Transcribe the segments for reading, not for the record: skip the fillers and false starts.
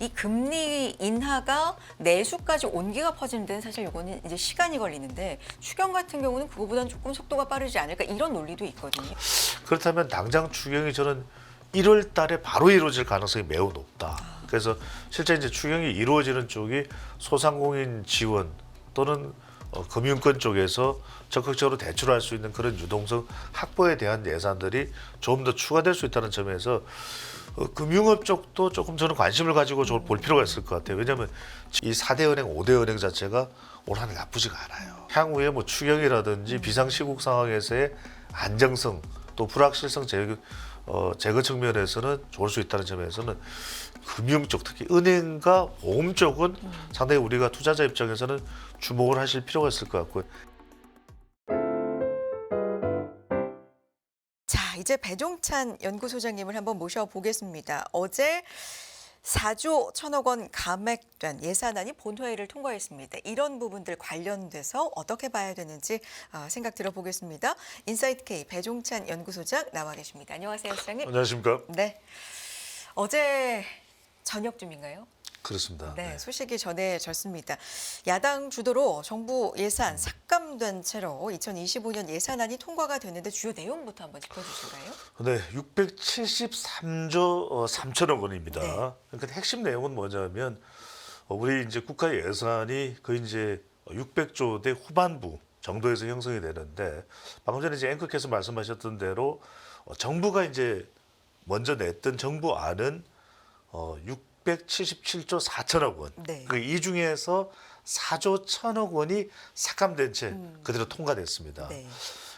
이 금리 인하가 내수까지 온기가 퍼지는 데는 사실 이거는 이제 시간이 걸리는데 추경 같은 경우는 그거보다는 조금 속도가 빠르지 않을까 이런 논리도 있거든요. 그렇다면 당장 추경이 저는 1월 달에 바로 이루어질 가능성이 매우 높다. 그래서 실제 이제 추경이 이루어지는 쪽이 소상공인 지원 또는 금융권 쪽에서 적극적으로 대출할 수 있는 그런 유동성 확보에 대한 예산들이 조금 더 추가될 수 있다는 점에서 금융업 쪽도 조금 저는 관심을 가지고 볼 필요가 있을 것 같아요. 왜냐하면 이 4대 은행, 5대 은행 자체가 올 한해 나쁘지가 않아요. 향후에 뭐 추경이라든지 비상시국 상황에서의 안정성 또 불확실성 제거 측면에서는 좋을 수 있다는 점에서는 금융 쪽 특히 은행과 보험 쪽은 상당히 우리가 투자자 입장에서는 주목을 하실 필요가 있을 것 같고요. 자, 이제 배종찬 연구소장님을 한번 모셔보겠습니다. 어제 4조 1천억 원 감액된 예산안이 본회의를 통과했습니다. 이런 부분들 관련돼서 어떻게 봐야 되는지 생각 들어보겠습니다. 인사이트K 배종찬 연구소장 나와 계십니다. 안녕하세요, 소장님. 안녕하십니까? 네, 어제 저녁쯤인가요? 그렇습니다. 네, 소식이 전해졌습니다. 야당 주도로 정부 예산 삭감된 채로 2025년 예산안이 통과가 됐는데 주요 내용부터 한번 짚어주실까요? 네, 673조 3천억 원입니다. 네. 그러니까 핵심 내용은 뭐냐면 우리 이제 국가 예산이 거의 이제 600조 대 후반부 정도에서 형성이 되는데 방금 전에 이제 앵커께서 말씀하셨던 대로 정부가 이제 먼저 냈던 정부안은 677조 4천억 원. 네. 이 중에서 4조 1천억 원이 삭감된 채 그대로 통과됐습니다. 네.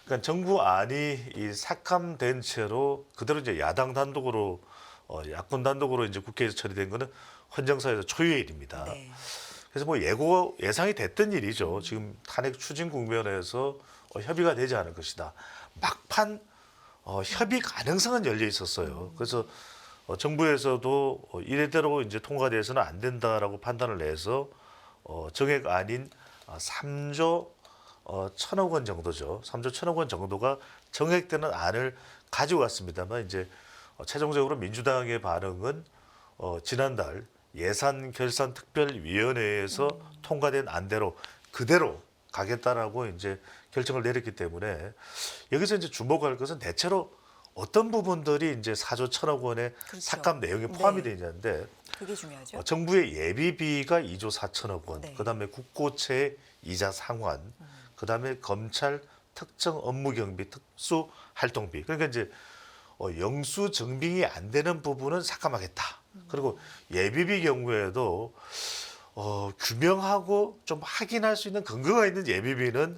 그러니까 정부안이 이 삭감된 채로 그대로 이제 야당 단독으로 야권 단독으로 이제 국회에서 처리된 거는 헌정사에서 초유의 일입니다. 네. 그래서 뭐 예상이 됐던 일이죠. 지금 탄핵 추진 국면에서 협의가 되지 않을 것이다. 막판 협의 가능성은 열려 있었어요. 그래서 정부에서도 이래대로 이제 통과돼서는 안 된다라고 판단을 내서 정액 아닌 3조 1천억 원 정도죠. 3조 1천억 원 정도가 정액되는 안을 가지고 왔습니다만 이제 최종적으로 민주당의 반응은 지난달 예산결산특별위원회에서 통과된 안대로 그대로 가겠다라고 이제 결정을 내렸기 때문에 여기서 이제 주목할 것은 대체로 어떤 부분들이 이제 4조 1천억 원의 그렇죠. 삭감 내용에 포함이 네. 되어 있는데 그게 중요하죠. 정부의 예비비가 2조 4천억 원, 네. 그다음에 국고채 이자 상환, 그다음에 검찰 특정 업무 경비 특수 활동비. 그러니까 이제 영수 증빙이 안 되는 부분은 삭감하겠다. 그리고 예비비 경우에도 규명하고 좀 확인할 수 있는 근거가 있는 예비비는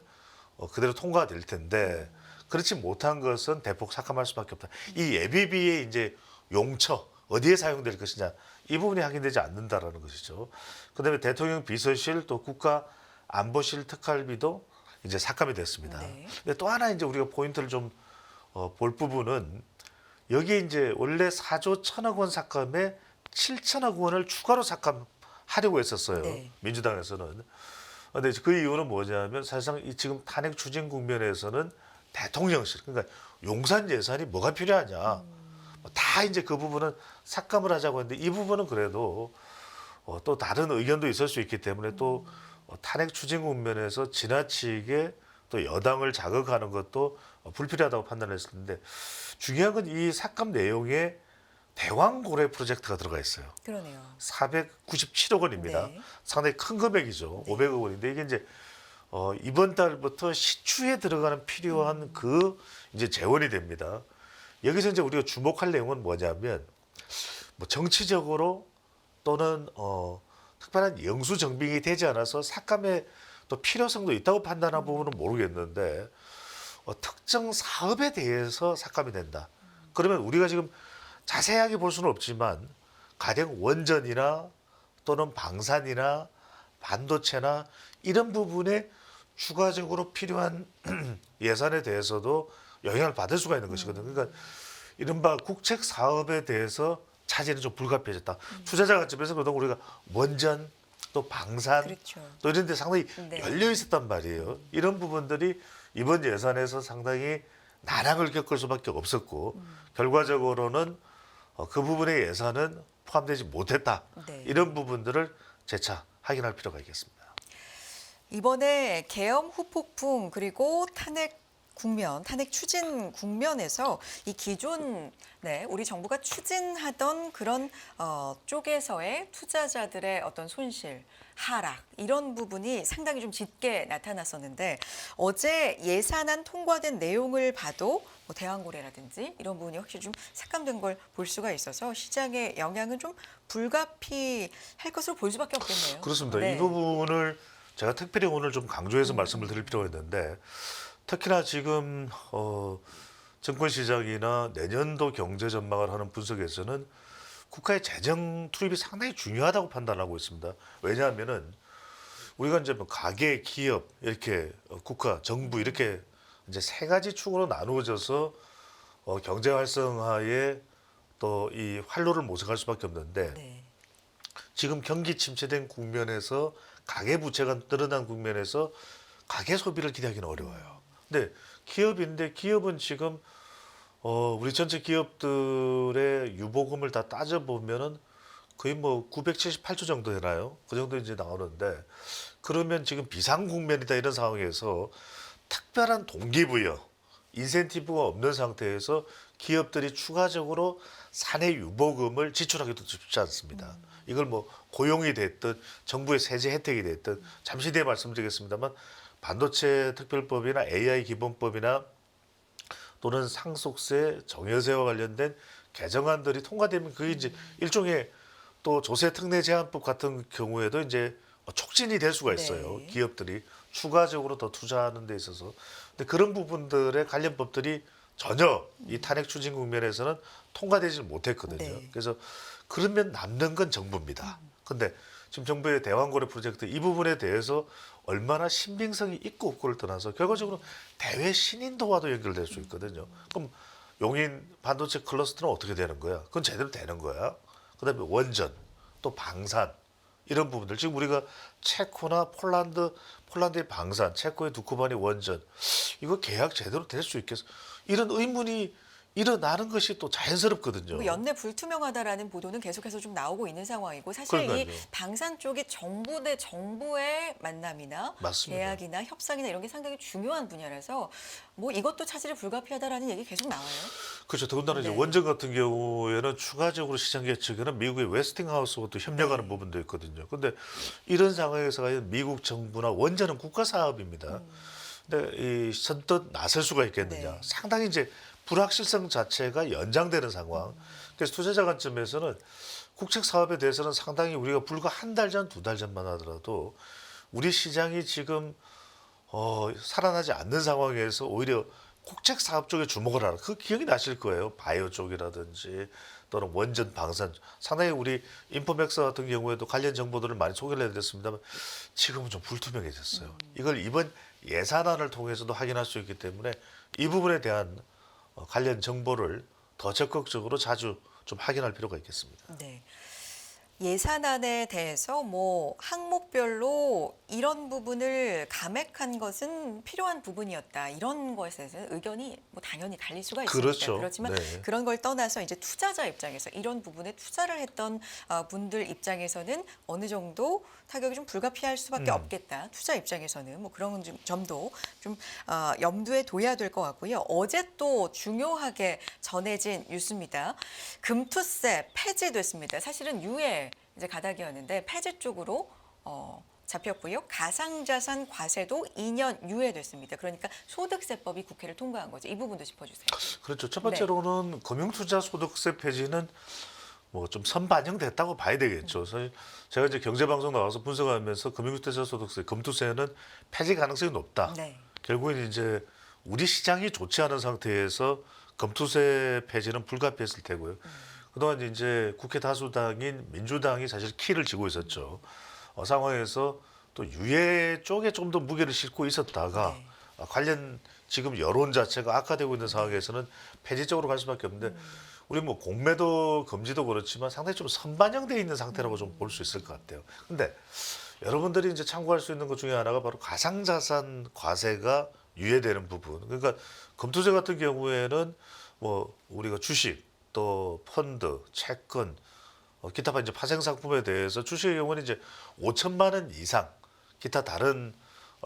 그대로 통과될 텐데 그렇지 못한 것은 대폭 삭감할 수밖에 없다. 이 예비비의 이제 용처 어디에 사용될 것이냐 이 부분이 확인되지 않는다라는 것이죠. 그다음에 대통령 비서실 또 국가안보실 특활비도 이제 삭감이 됐습니다. 네. 근데 또 하나 이제 우리가 포인트를 좀 볼 부분은 여기에 이제 원래 4조 1천억 원 삭감에 7천억 원을 추가로 삭감하려고 했었어요. 네. 민주당에서는. 근데 그 이유는 뭐냐면 사실상 이 지금 탄핵 추진 국면에서는 대통령실 그러니까 용산 예산이 뭐가 필요하냐 다 이제 그 부분은 삭감을 하자고 했는데 이 부분은 그래도 또 다른 의견도 있을 수 있기 때문에 또 탄핵 추진 국면에서 지나치게 또 여당을 자극하는 것도 불필요하다고 판단했었는데 중요한 건 이 삭감 내용에 대왕고래 프로젝트가 들어가 있어요. 그러네요. 497억 원입니다. 네. 상당히 큰 금액이죠. 네. 500억 원인데 이게 이제 이번 달부터 시추에 들어가는 필요한 그 이제 재원이 됩니다. 여기서 이제 우리가 주목할 내용은 뭐냐면 뭐 정치적으로 또는 특별한 영수 증빙이 되지 않아서 삭감의 또 필요성도 있다고 판단한 부분은 모르겠는데 특정 사업에 대해서 삭감이 된다. 그러면 우리가 지금 자세하게 볼 수는 없지만 가령 원전이나 또는 방산이나 반도체나 이런 부분에 추가적으로 필요한 예산에 대해서도 영향을 받을 수가 있는 것이거든요. 그러니까 이른바 국책 사업에 대해서 차질은 좀 불가피해졌다. 투자자 관점에서 그동안 우리가 원전 또 방산 그렇죠. 또 이런 데 상당히 네. 열려 있었단 말이에요. 이런 부분들이 이번 예산에서 상당히 난항을 겪을 수밖에 없었고 결과적으로는 그 부분의 예산은 포함되지 못했다. 네. 이런 부분들을 재차 확인할 필요가 있겠습니다. 이번에 계엄 후폭풍 그리고 탄핵 추진 국면에서 이 기존 우리 정부가 추진하던 그런 쪽에서의 투자자들의 어떤 손실, 하락 이런 부분이 상당히 좀 짙게 나타났었는데 어제 예산안 통과된 내용을 봐도 뭐 대왕고래라든지 이런 부분이 확실히 좀 삭감된 걸 볼 수가 있어서 시장의 영향은 좀 불가피할 것으로 볼 수밖에 없겠네요. 그렇습니다. 네. 이 부분을 제가 특별히 오늘 좀 강조해서 말씀을 드릴 필요가 있는데 특히나 지금 정권 시작이나 내년도 경제 전망을 하는 분석에서는 국가의 재정 투입이 상당히 중요하다고 판단하고 있습니다. 왜냐하면은 우리가 이제 뭐 가계, 기업 이렇게 국가, 정부 이렇게 이제 세 가지 축으로 나누어져서 경제 활성화에 또 이 활로를 모색할 수밖에 없는데 네. 지금 경기 침체된 국면에서 가계 부채가 늘어난 국면에서 가계 소비를 기대하기는 어려워요. 근데 기업인데 기업은 지금 우리 전체 기업들의 유보금을 다 따져 보면은 거의 뭐 978조 정도 되나요? 그 정도 이제 나오는데 그러면 지금 비상 국면이다 이런 상황에서 특별한 동기부여, 인센티브가 없는 상태에서 기업들이 추가적으로 사내 유보금을 지출하기도 쉽지 않습니다. 이걸 뭐 고용이 됐든 정부의 세제 혜택이 됐든 잠시 뒤에 말씀드리겠습니다만 반도체 특별법이나 AI 기본법이나 또는 상속세, 정여세와 관련된 개정안들이 통과되면 그게 이제 일종의 또 조세 특례 제한법 같은 경우에도 이제 촉진이 될 수가 있어요. 네. 기업들이 추가적으로 더 투자하는 데 있어서. 근데 그런 부분들의 관련 법들이 전혀 이 탄핵 추진 국면에서는 통과되지 못했거든요. 네. 그래서 그러면 남는 건 정부입니다. 근데 지금 정부의 대왕고래 프로젝트 이 부분에 대해서 얼마나 신빙성이 있고 없고를 떠나서 결과적으로 대외 신인도와도 연결될 수 있거든요. 그럼 용인 반도체 클러스터는 어떻게 되는 거야? 그건 제대로 되는 거야. 그다음에 원전, 또 방산 이런 부분들 지금 우리가 체코나 폴란드의 방산, 체코의 두쿠바니 원전 이거 계약 제대로 될 수 있겠어? 이런 의문이 일어나는 것이 또 자연스럽거든요. 뭐 연내 불투명하다라는 보도는 계속해서 좀 나오고 있는 상황이고 사실 이 그러니까요. 방산 쪽이 정부 대 정부의 만남이나 맞습니다. 계약이나 협상이나 이런 게 상당히 중요한 분야라서 뭐 이것도 차질이 불가피하다라는 얘기 계속 나와요. 그렇죠. 더군다나 이제 네. 원전 같은 경우에는 추가적으로 시장계 측에는 미국의 웨스팅하우스와 또 협력하는 네. 부분도 있거든요. 근데 이런 상황에서 과연 미국 정부나 원전은 국가 사업입니다. 근데 이 선뜻 나설 수가 있겠느냐. 네. 상당히 이제 불확실성 자체가 연장되는 상황. 그래서 투자자 관점에서는 국책 사업에 대해서는 상당히 우리가 불과 한 달 전, 두 달 전만 하더라도 우리 시장이 지금 살아나지 않는 상황에서 오히려 국책 사업 쪽에 주목을 하는 그 기억이 나실 거예요. 바이오 쪽이라든지 또는 원전 방산 상당히 우리 인포맥스 같은 경우에도 관련 정보들을 많이 소개를 해드렸습니다만 지금은 좀 불투명해졌어요. 이걸 이번 예산안을 통해서도 확인할 수 있기 때문에 이 부분에 대한 관련 정보를 더 적극적으로 자주 좀 확인할 필요가 있겠습니다. 네. 예산안에 대해서 뭐 항목별로 이런 부분을 감액한 것은 필요한 부분이었다. 이런 것에 대해서 의견이 뭐 당연히 갈릴 수가 있습니다. 그렇죠. 그렇지만 네. 그런 걸 떠나서 이제 투자자 입장에서 이런 부분에 투자를 했던 분들 입장에서는 어느 정도 타격이 좀 불가피할 수밖에 없겠다. 투자 입장에서는 뭐 그런 점도 좀 염두에 둬야 될 것 같고요. 어제 또 중요하게 전해진 뉴스입니다. 금투세 폐지됐습니다. 사실은 유예 이제 가닥이었는데 폐지 쪽으로 잡혔고요. 가상자산 과세도 2년 유예됐습니다. 그러니까 소득세법이 국회를 통과한 거죠. 이 부분도 짚어주세요. 그렇죠. 첫 번째로는 금융투자소득세 폐지는 뭐 좀 선반영됐다고 봐야 되겠죠. 사실 제가 이제 경제방송 나와서 분석하면서 금융투자소득세, 금투세는 폐지 가능성이 높다. 네. 결국엔 이제 우리 시장이 좋지 않은 상태에서 금투세 폐지는 불가피했을 테고요. 그동안 이제 국회 다수당인 민주당이 사실 키를 쥐고 있었죠. 상황에서 또 유예 쪽에 좀 더 무게를 싣고 있었다가 네. 관련 지금 여론 자체가 악화되고 있는 상황에서는 폐지 쪽으로 갈 수밖에 없는데 우리 뭐 공매도 금지도 그렇지만 상당히 좀 선반영되어 있는 상태라고 좀 볼 수 있을 것 같아요. 근데 여러분들이 이제 참고할 수 있는 것 중에 하나가 바로 가상자산 과세가 유예되는 부분. 그러니까 금투세 같은 경우에는 뭐 우리가 주식 또 펀드, 채권, 기타 이제 파생 상품에 대해서 주식의 경우는 이제 5천만 원 이상, 기타 다른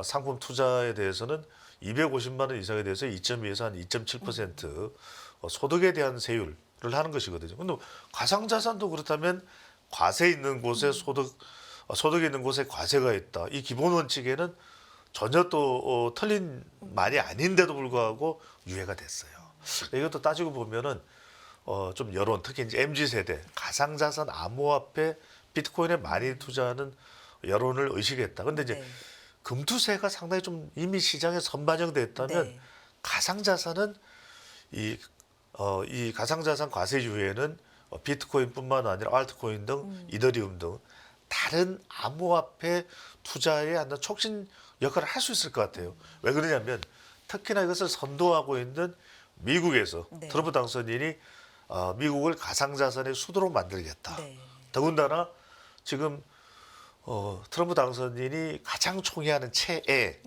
상품 투자에 대해서는 250만 원 이상에 대해서 2.2에서 한 2.7% 소득에 대한 세율을 하는 것이거든요. 근데 가상자산도 그렇다면 과세 있는 곳에 소득이 있는 곳에 과세가 있다. 이 기본 원칙에는 전혀 또 틀린 말이 아닌데도 불구하고 유예가 됐어요. 이것도 따지고 보면은 좀 여론, 특히 이제 MZ 세대 가상자산, 암호화폐, 비트코인에 많이 투자하는 여론을 의식했다. 근데 이제 네. 금투세가 상당히 좀 이미 시장에 선반영됐다면 네. 가상자산은 이 가상자산 과세 유예는 비트코인뿐만 아니라 알트코인 등 이더리움 등 다른 암호화폐 투자에 하는 촉진 역할을 할 수 있을 것 같아요. 왜 그러냐면 특히나 이것을 선도하고 있는 미국에서 네. 트럼프 당선인이 미국을 가상자산의 수도로 만들겠다. 네. 더군다나 지금 트럼프 당선인이 가장 총애하는 채에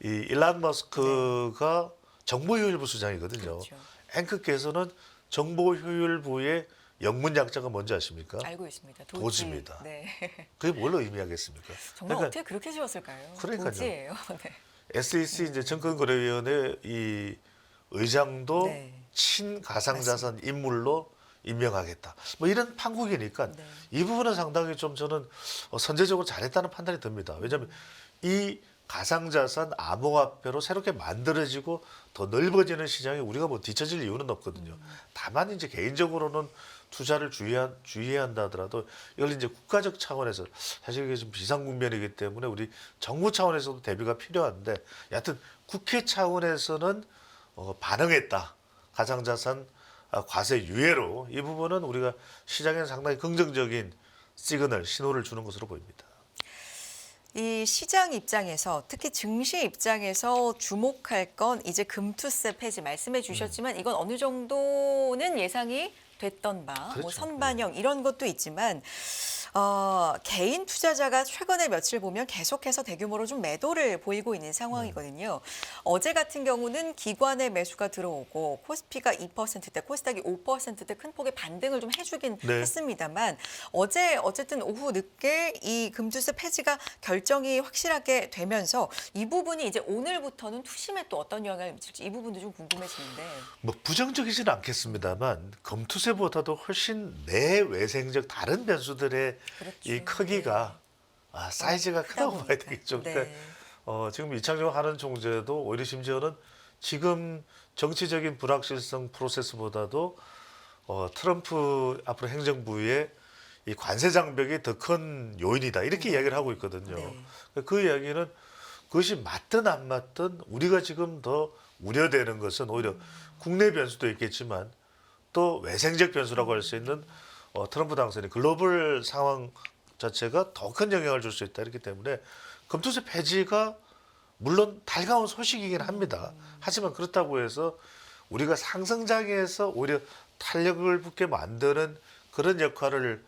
이 일란 머스크가 정보효율부 수장이거든요. 그렇죠. 앵커께서는 정보효율부의 영문 약자가 뭔지 아십니까? 알고 있습니다. 도지입니다. 네. 그게 뭘로 의미하겠습니까? 정말 그러니까 어떻게 그렇게 지었을까요? 그러니까요. 도지예요. 네. SEC 이제 증권거래위원회 이 의장도 네. 친가상자산 인물로 임명하겠다. 뭐 이런 판국이니까 네. 이 부분은 상당히 좀 저는 선제적으로 잘했다는 판단이 듭니다. 왜냐하면 이 가상자산 암호화폐로 새롭게 만들어지고 더 넓어지는 시장에 우리가 뭐 뒤처질 이유는 없거든요. 다만 이제 개인적으로는 투자를 주의해야 한다 하더라도 이걸 이제 국가적 차원에서 사실 이게 좀 비상 국면이기 때문에 우리 정부 차원에서도 대비가 필요한데 여하튼 국회 차원에서는 반응했다. 가상자산 과세 유예로 이 부분은 우리가 시장에 상당히 긍정적인 시그널, 신호를 주는 것으로 보입니다. 이 시장 입장에서 특히 증시 입장에서 주목할 건 이제 금투세 폐지 말씀해 주셨지만 이건 어느 정도는 예상이 됐던 바, 뭐 그렇죠. 선반영 이런 것도 있지만 개인 투자자가 최근에 며칠 보면 계속해서 대규모로 좀 매도를 보이고 있는 상황이거든요. 어제 같은 경우는 기관의 매수가 들어오고 코스피가 2%대, 코스닥이 5%대 큰 폭의 반등을 좀 해주긴 네. 했습니다만 어제 어쨌든 오후 늦게 이 금투세 폐지가 결정이 확실하게 되면서 이 부분이 이제 오늘부터는 투심에 또 어떤 영향을 미칠지 이 부분도 좀 궁금해지는데. 뭐 부정적이지는 않겠습니다만 검투세보다도 훨씬 내외생적 다른 변수들의 그렇죠. 이 크기가 사이즈가 크다 크다고 봐야 보니까. 되겠죠. 네. 그러니까 지금 이창용 하는 총재도 오히려 심지어는 지금 정치적인 불확실성 프로세스보다도 트럼프 앞으로 행정부의 이 관세 장벽이 더 큰 요인이다 이렇게 이야기를 하고 있거든요. 네. 그 이야기는 그것이 맞든 안 맞든 우리가 지금 더 우려되는 것은 오히려 국내 변수도 있겠지만 또 외생적 변수라고 할 수 있는 트럼프 당선인 글로벌 상황 자체가 더 큰 영향을 줄 수 있다. 이렇기 때문에 금투세 폐지가 물론 달가운 소식이긴 합니다. 하지만 그렇다고 해서 우리가 상승장에서 오히려 탄력을 붙게 만드는 그런 역할을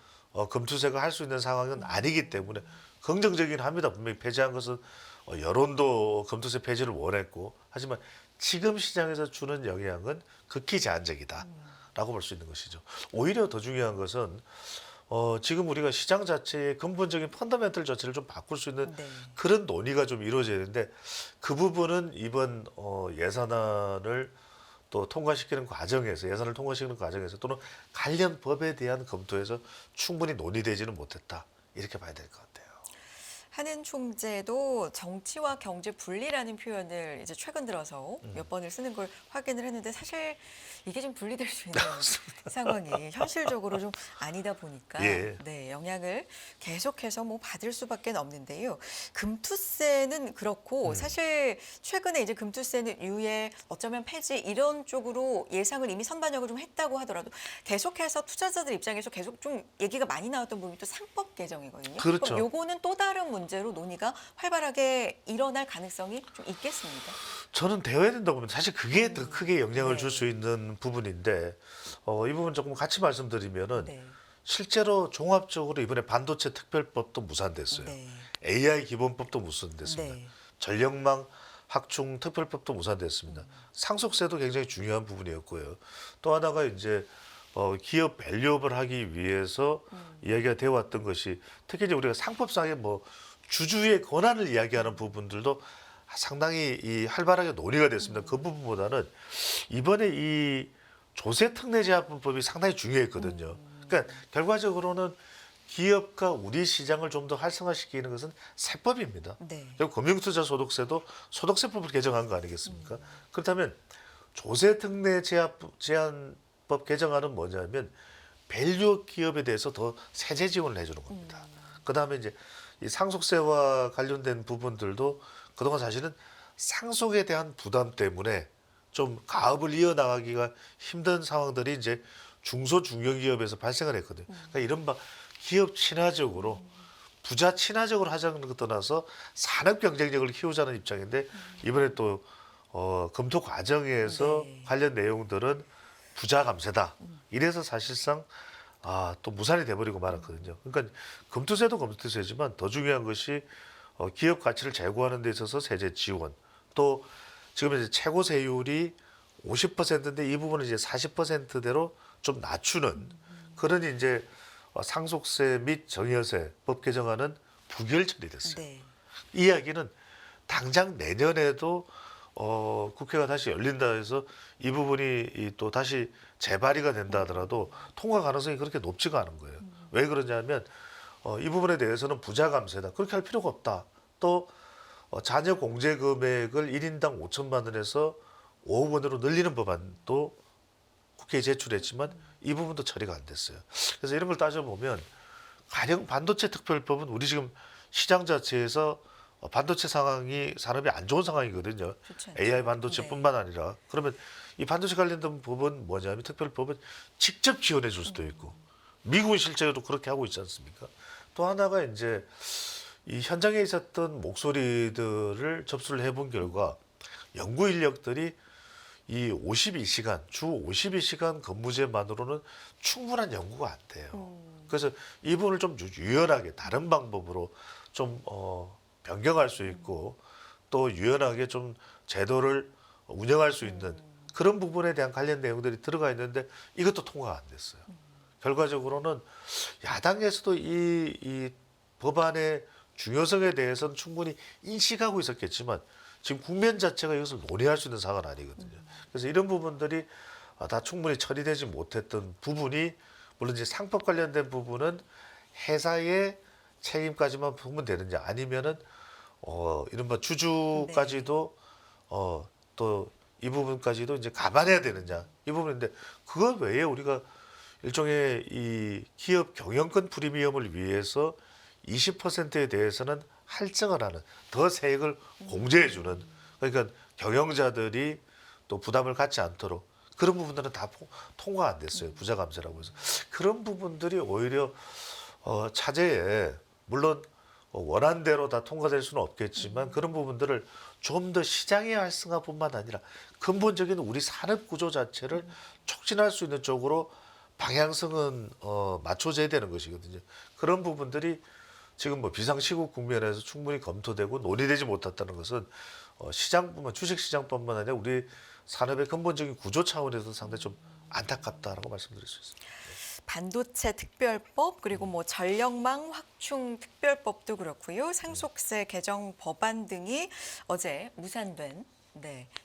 금투세가 할 수 있는 상황은 아니기 때문에 긍정적이긴 합니다. 분명히 폐지한 것은 여론도 금투세 폐지를 원했고 하지만 지금 시장에서 주는 영향은 극히 제한적이다라고 볼 수 있는 것이죠. 오히려 더 중요한 것은 지금 우리가 시장 자체의 근본적인 펀더멘털 자체를 좀 바꿀 수 있는 네. 그런 논의가 좀 이루어져야 되는데 그 부분은 이번 예산안을 또 통과시키는 과정에서 예산을 통과시키는 과정에서 또는 관련 법에 대한 검토에서 충분히 논의되지는 못했다. 이렇게 봐야 될 것 같아요. 한은 총재도 정치와 경제 분리라는 표현을 이제 최근 들어서 몇 번을 쓰는 걸 확인을 했는데 사실 이게 좀 분리될 수 있는 상황이 현실적으로 좀 아니다 보니까 예. 네, 영향을 계속해서 뭐 받을 수밖에 없는데요. 금투세는 그렇고 사실 최근에 이제 금투세는 유예, 어쩌면 폐지 이런 쪽으로 예상을 이미 선반영을 좀 했다고 하더라도 계속해서 투자자들 입장에서 계속 좀 얘기가 많이 나왔던 부분이 또 상법 개정이거든요. 그렇죠. 그럼 요거는 또 다른 문제로 논의가 활발하게 일어날 가능성이 좀 있겠습니다. 저는 되어야 된다고 보면 사실 그게 더 크게 영향을 네. 줄 수 있는 부분인데 이 부분 조금 같이 말씀드리면은 네. 실제로 종합적으로 이번에 반도체 특별법도 무산됐어요. 네. AI 기본법도 무산됐습니다. 네. 전력망 확충 특별법도 무산됐습니다. 상속세도 굉장히 중요한 부분이었고요. 또 하나가 이제 기업 밸류업을 하기 위해서 이야기가 되어 왔던 것이 특히 이제 우리가 상법상의 뭐 주주의 권한을 이야기하는 부분들도 상당히 이 활발하게 논의가 됐습니다. 그 부분보다는 이번에 이 조세특례제한법이 상당히 중요했거든요. 그러니까 결과적으로는 기업과 우리 시장을 좀 더 활성화시키는 것은 세법입니다. 네. 그리고 금융투자소득세도 소득세법을 개정한 거 아니겠습니까? 그렇다면 조세특례제한법 개정안은 뭐냐면 밸류 기업에 대해서 더 세제 지원을 해주는 겁니다. 그다음에 이제 이 상속세와 관련된 부분들도 그동안 사실은 상속에 대한 부담 때문에 좀 가업을 이어나가기가 힘든 상황들이 이제 중소 중견기업에서 발생을 했거든요. 그러니까 이른바 기업 친화적으로 부자 친화적으로 하자는 것 떠나서 산업 경쟁력을 키우자는 입장인데 이번에 또 검토 과정에서 네. 관련 내용들은 부자 감세다. 이래서 사실상 또 무산이 돼버리고 말았거든요. 그러니까 검토세도 검토세지만 더 중요한 것이 기업 가치를 제고하는 데 있어서 세제 지원 또 지금 이제 최고 세율이 50%인데 이 부분은 이제 40%대로 좀 낮추는 그런 이제 상속세 및 정여세 법 개정안은 부결 처리됐어요. 네. 이 이야기는 당장 내년에도 국회가 다시 열린다 해서 이 부분이 또 다시 재발의가 된다 하더라도 통과 가능성이 그렇게 높지가 않은 거예요. 왜 그러냐면 이 부분에 대해서는 부자 감세다. 그렇게 할 필요가 없다. 또 자녀 공제 금액을 1인당 5천만 원에서 5억 원으로 늘리는 법안도 국회에 제출했지만 이 부분도 처리가 안 됐어요. 그래서 이런 걸 따져보면 가령 반도체 특별법은 우리 지금 시장 자체에서 반도체 상황이 산업이 안 좋은 상황이거든요. 좋지 않죠. AI 반도체뿐만 아니라 그러면 이 반도체 관련된 법은 뭐냐면 특별법은 직접 지원해 줄 수도 있고 미국은 실제로 그렇게 하고 있지 않습니까? 또 하나가 이제 이 현장에 있었던 목소리들을 접수를 해본 결과 연구 인력들이 이 52시간 주 52시간 근무제만으로는 충분한 연구가 안 돼요. 그래서 이 부분을 좀 유연하게 다른 방법으로 좀 변경할 수 있고 또 유연하게 좀 제도를 운영할 수 있는 그런 부분에 대한 관련 내용들이 들어가 있는데 이것도 통과가 안 됐어요. 결과적으로는 야당에서도 이 법안의 중요성에 대해서는 충분히 인식하고 있었겠지만 지금 국면 자체가 이것을 논의할 수 있는 상황은 아니거든요. 그래서 이런 부분들이 다 충분히 처리되지 못했던 부분이 물론 이제 상법 관련된 부분은 회사의 책임까지만 보면 되느냐 아니면은 이른바 주주까지도 또 이 부분까지도 이제 감안해야 되느냐 이 부분인데 그것 외에 우리가 일종의 이 기업 경영권 프리미엄을 위해서 20%에 대해서는 할증을 하는 더 세액을 공제해 주는 그러니까 경영자들이 또 부담을 갖지 않도록 그런 부분들은 다 통과 안 됐어요. 부자 감세라고 해서 그런 부분들이 오히려 차제에 물론 원안대로 다 통과될 수는 없겠지만 그런 부분들을 좀 더 시장의 활성화뿐만 아니라 근본적인 우리 산업 구조 자체를 촉진할 수 있는 쪽으로 방향성은 맞춰져야 되는 것이거든요. 그런 부분들이 지금 뭐 비상시국 국면에서 충분히 검토되고 논의되지 못했다는 것은 시장뿐만 주식 시장뿐만 아니라 우리 산업의 근본적인 구조 차원에서 상당히 좀 안타깝다라고 말씀드릴 수 있습니다. 반도체 특별법 그리고 뭐 전력망 확충 특별법도 그렇고요. 상속세 개정 법안 등이 어제 무산된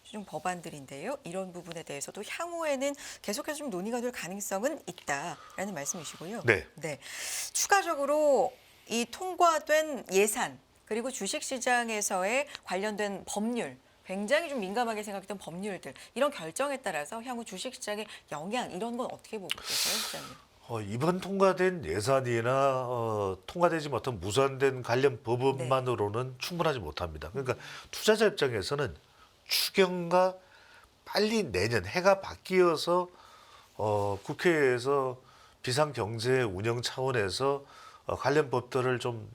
최종 법안들인데요. 이런 부분에 대해서도 향후에는 계속해서 좀 논의가 될 가능성은 있다라는 말씀이시고요. 네. 추가적으로 이 통과된 예산 그리고 주식시장에서의 관련된 법률 굉장히 좀 민감하게 생각했던 법률들 이런 결정에 따라서 향후 주식시장의 영향 이런 건 어떻게 보고 계세요, 시장님? 이번 통과된 예산이나 통과되지 못한 무산된 관련 법안만으로는 충분하지 못합니다. 그러니까 투자자 입장에서는 추경과 빨리 내년 해가 바뀌어서 국회에서 비상경제 운영 차원에서 관련 법들을 좀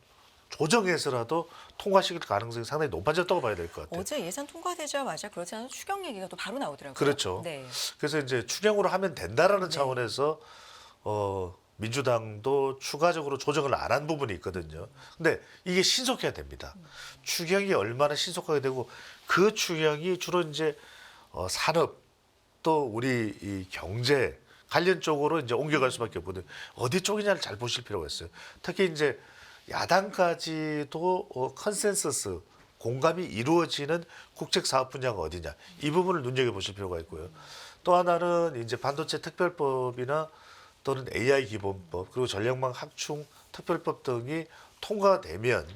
조정해서라도 통과시킬 가능성이 상당히 높아졌다고 봐야 될 것 같아요. 어제 예산 통과되자마자 그렇지 않아도 추경 얘기가 또 바로 나오더라고요. 그렇죠. 네. 그래서 이제 추경으로 하면 된다라는 네. 차원에서 민주당도 추가적으로 조정을 안 한 부분이 있거든요. 근데 이게 신속해야 됩니다. 추경이 얼마나 신속하게 되고 그 추경이 주로 이제 산업 또 우리 이 경제 관련 쪽으로 이제 옮겨갈 수밖에 없거든요. 어디 쪽이냐를 잘 보실 필요가 있어요. 특히 이제 야당까지도 컨센서스 공감이 이루어지는 국책 사업 분야가 어디냐 이 부분을 눈여겨 보실 필요가 있고요. 또 하나는 이제 반도체 특별법이나 또는 AI 기본법 그리고 전력망 확충 특별법 등이 통과되면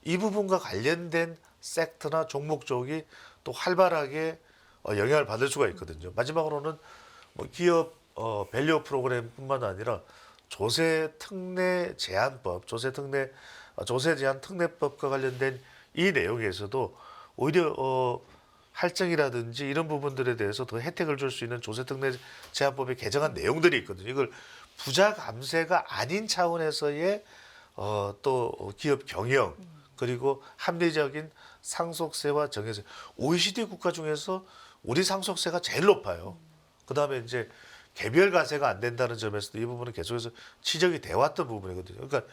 이 부분과 관련된 섹터나 종목 쪽이 또 활발하게 영향을 받을 수가 있거든요. 마지막으로는 뭐 기업 밸류 프로그램뿐만 아니라 조세 특례 제한법, 조세 제한 특례법과 관련된 이 내용에서도 오히려 할증이라든지 이런 부분들에 대해서 더 혜택을 줄 수 있는 조세 특례 제한법에 개정한 내용들이 있거든요. 이걸 부자 감세가 아닌 차원에서의 또 기업 경영 그리고 합리적인 상속세와 정해세. OECD 국가 중에서 우리 상속세가 제일 높아요. 그다음에 이제 개별 과세가 안 된다는 점에서도 이 부분은 계속해서 지적이 돼 왔던 부분이거든요. 그러니까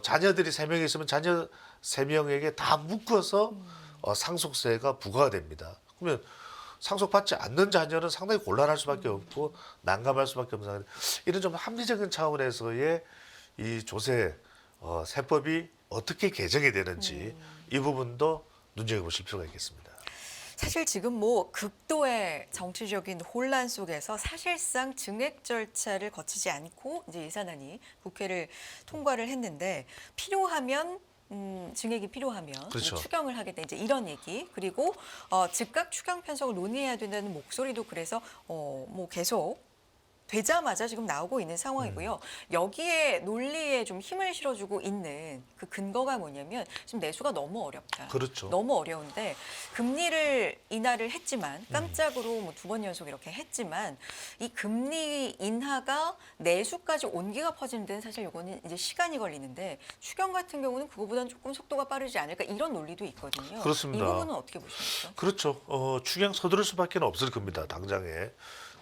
자녀들이 3명이 있으면 자녀 3명에게 다 묶어서 상속세가 부과가 됩니다. 그러면 상속받지 않는 자녀는 상당히 곤란할 수밖에 없고 난감할 수밖에 없는 상황. 이런 좀 합리적인 차원에서의 이 조세 세법이 어떻게 개정이 되는지 이 부분도 눈여겨보실 필요가 있겠습니다. 사실 지금 뭐 극도의 정치적인 혼란 속에서 사실상 증액 절차를 거치지 않고 이제 예산안이 국회를 통과를 했는데 필요하면 증액이 필요하면 그렇죠. 이제 추경을 하게 돼 이제 이런 얘기 그리고 즉각 추경 편성을 논의해야 된다는 목소리도 그래서 뭐 계속 되자마자 지금 나오고 있는 상황이고요. 여기에 논리에 좀 힘을 실어주고 있는 그 근거가 뭐냐면 지금 내수가 너무 어렵다. 그렇죠. 너무 어려운데 금리를 인하를 했지만 깜짝으로 뭐 2번 연속 이렇게 했지만 이 금리 인하가 내수까지 온기가 퍼지는 데는 사실 이거는 이제 시간이 걸리는데 추경 같은 경우는 그거보다는 조금 속도가 빠르지 않을까 이런 논리도 있거든요. 그렇습니다. 이 부분은 어떻게 보십니까? 그렇죠. 추경 서두를 수밖에 없을 겁니다. 당장에.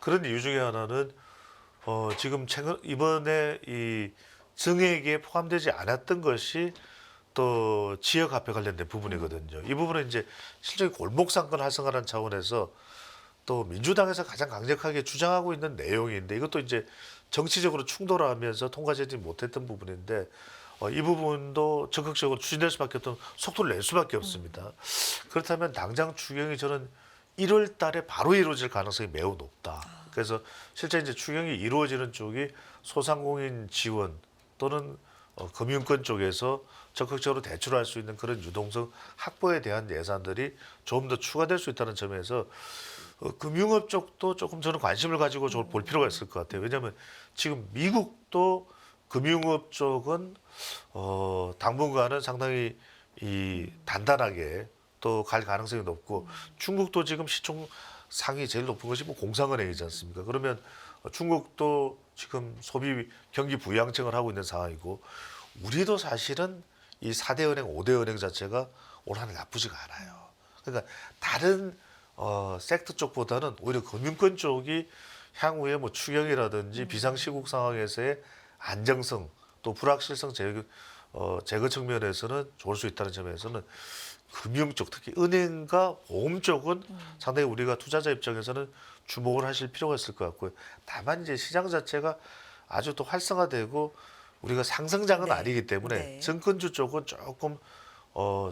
그런 이유 중에 하나는 지금 최근 이번에 이 증액에 포함되지 않았던 것이 또 지역 화폐 관련된 부분이거든요. 이 부분은 이제 실제 골목 상권 활성화라는 차원에서 또 민주당에서 가장 강력하게 주장하고 있는 내용인데 이것도 이제 정치적으로 충돌하면서 통과되지 못했던 부분인데 이 부분도 적극적으로 추진될 수밖에 없던 속도를 낼 수밖에 없습니다. 그렇다면 당장 추경이 저는 1월 달에 바로 이루어질 가능성이 매우 높다. 그래서 실제 이제 추경이 이루어지는 쪽이 소상공인 지원 또는 금융권 쪽에서 적극적으로 대출할 수 있는 그런 유동성 확보에 대한 예산들이 좀 더 추가될 수 있다는 점에서 금융업 쪽도 조금 저는 관심을 가지고 좀 볼 필요가 있을 것 같아요. 왜냐하면 지금 미국도 금융업 쪽은 당분간은 상당히 이 단단하게 또 갈 가능성이 높고 중국도 지금 시총 상위 제일 높은 것이 뭐 공상은행이지 않습니까? 그러면 중국도 지금 소비 경기 부양책을 하고 있는 상황이고 우리도 사실은 이 4대 은행, 5대 은행 자체가 올 한해 나쁘지가 않아요. 그러니까 다른 섹터 쪽보다는 오히려 금융권 쪽이 향후에 뭐 추경이라든지 비상시국 상황에서의 안정성 또 불확실성 제거 측면에서는 좋을 수 있다는 점에서는 금융 쪽 특히 은행과 보험 쪽은 상당히 우리가 투자자 입장에서는 주목을 하실 필요가 있을 것 같고요. 다만 이제 시장 자체가 아주 또 활성화되고 우리가 상승장은 네. 아니기 때문에 네. 증권주 쪽은 조금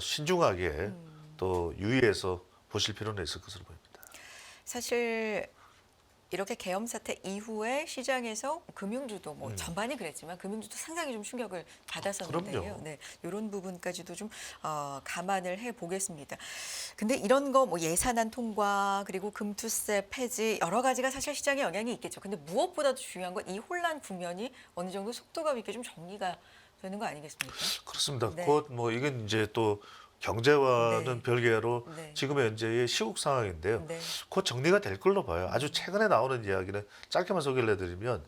신중하게 또 유의해서 보실 필요는 있을 것으로 보입니다. 사실 이렇게 계엄 사태 이후에 시장에서 금융주도 뭐 전반이 그랬지만 금융주도 상당히 좀 충격을 받았었는데요. 그럼요. 네, 이런 부분까지도 좀 감안을 해 보겠습니다. 근데 이런 거 뭐 예산안 통과 그리고 금투세 폐지 여러 가지가 사실 시장에 영향이 있겠죠. 근데 무엇보다도 중요한 건 이 혼란 국면이 어느 정도 속도감 있게 좀 정리가 되는 거 아니겠습니까? 그렇습니다. 네. 곧 뭐 이건 이제 또 경제와는 네. 별개로 네. 지금의 현재의 시국 상황인데요. 네. 곧 정리가 될 걸로 봐요. 아주 최근에 나오는 이야기는 짧게만 소개를 해드리면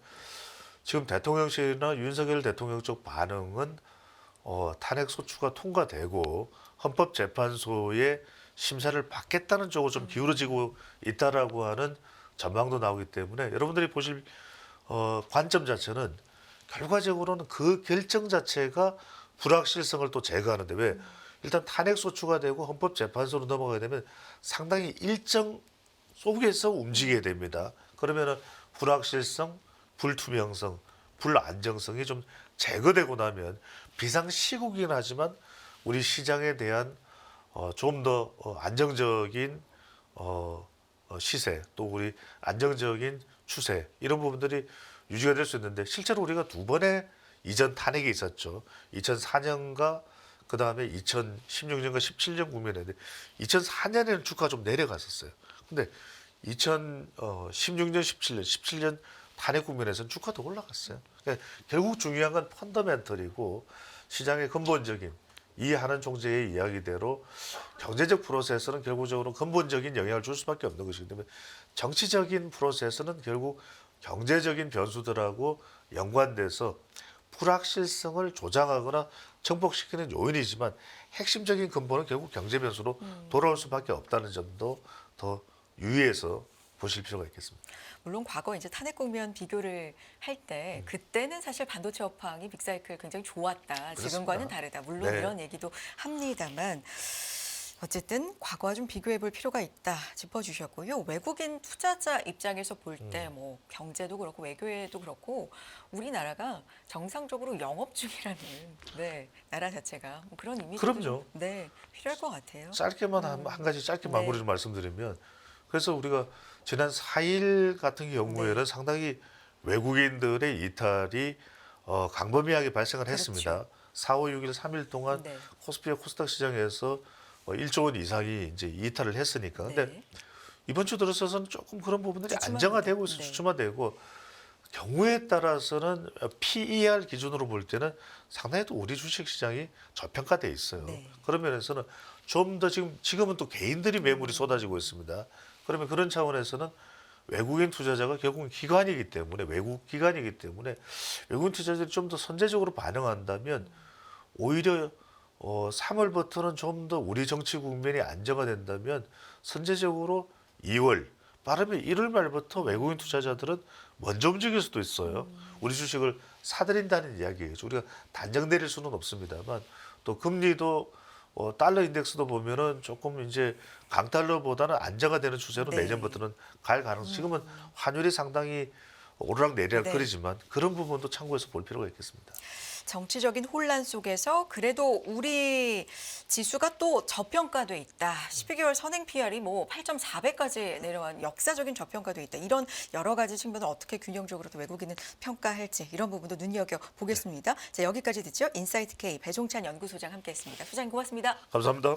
지금 대통령실이나 윤석열 대통령 쪽 반응은 탄핵 소추가 통과되고 헌법재판소의 심사를 받겠다는 쪽으로 좀 기울어지고 있다라고 하는 전망도 나오기 때문에 여러분들이 보실 관점 자체는 결과적으로는 그 결정 자체가 불확실성을 또 제거하는데 왜 일단 탄핵 소추가 되고 헌법재판소로 넘어가게 되면 상당히 일정 속에서 움직이게 됩니다. 그러면은 불확실성, 불투명성, 불안정성이 좀 제거되고 나면 비상시국이긴 하지만 우리 시장에 대한 좀 더 안정적인 시세 또 우리 안정적인 추세 이런 부분들이 유지가 될 수 있는데 실제로 우리가 두 번의 이전 탄핵이 있었죠. 2004년과 그다음에 2016년과 17년 국면인데 2004년에는 주가가 좀 내려갔었어요. 근데 2016년, 17년 탄핵 국면에서는 주가가 더 올라갔어요. 그러니까 결국 중요한 건 펀더멘털이고 시장의 근본적인 이해하는 총재의 이야기대로 경제적 프로세스는 결국적으로 근본적인 영향을 줄 수밖에 없는 것이기 때문에 정치적인 프로세스는 결국 경제적인 변수들하고 연관돼서 불확실성을 조장하거나 증폭시키는 요인이지만 핵심적인 근본은 결국 경제 변수로 돌아올 수밖에 없다는 점도 더 유의해서 보실 필요가 있겠습니다. 물론 과거 이제 탄핵 국면 비교를 할 때 그때는 사실 반도체 업황이 빅사이클 굉장히 좋았다. 그렇습니다. 지금과는 다르다. 물론 네. 이런 얘기도 합니다만 어쨌든 과거와 좀 비교해 볼 필요가 있다 짚어주셨고요. 외국인 투자자 입장에서 볼 때 뭐 경제도 그렇고 외교에도 그렇고 우리나라가 정상적으로 영업 중이라는 네, 나라 자체가 뭐 그런 의미가 그럼요. 네, 필요할 것 같아요. 짧게만 한 가지 짧게 네. 마무리 좀 말씀드리면 그래서 우리가 지난 4일 같은 경우에는 네. 상당히 외국인들의 이탈이 광범위하게 발생을 그렇죠. 했습니다. 4, 5, 6일 3일 동안 네. 코스피와 코스닥 시장에서 1조 원 이상이 이제 이탈을 했으니까. 근데 네. 이번 주 들어서는 조금 그런 부분들이 주춤합니다. 안정화되고 있어 네. 주춤화되고 경우에 따라서는 PER 기준으로 볼 때는 상당히 또 우리 주식 시장이 저평가돼 있어요. 네. 그런 면에서는 좀 더 지금은 또 개인들이 매물이 쏟아지고 있습니다. 그러면 그런 차원에서는 외국인 투자자가 결국은 기관이기 때문에 외국 기관이기 때문에 외국인 투자자들이 좀 더 선제적으로 반응한다면 오히려 3월부터는 좀 더 우리 정치 국면이 안정화된다면 선제적으로 2월 빠르면 1월 말부터 외국인 투자자들은 먼저 움직일 수도 있어요. 우리 주식을 사들인다는 이야기겠죠. 우리가 단정 내릴 수는 없습니다만 또 금리도 달러 인덱스도 보면은 조금 이제 강달러보다는 안정화되는 추세로 네. 내년부터는 갈 가능성. 지금은 환율이 상당히 오르락 내리락 네. 거리지만 그런 부분도 참고해서 볼 필요가 있겠습니다. 정치적인 혼란 속에서 그래도 우리 지수가 또 저평가돼 있다. 12개월 선행 PR이 뭐 8.4배까지 내려간 역사적인 저평가돼 있다. 이런 여러 가지 측면을 어떻게 균형적으로 또 외국인은 평가할지 이런 부분도 눈여겨 보겠습니다. 자, 여기까지 듣죠. 인사이트 K 배종찬 연구소장 함께했습니다. 소장님 고맙습니다. 감사합니다.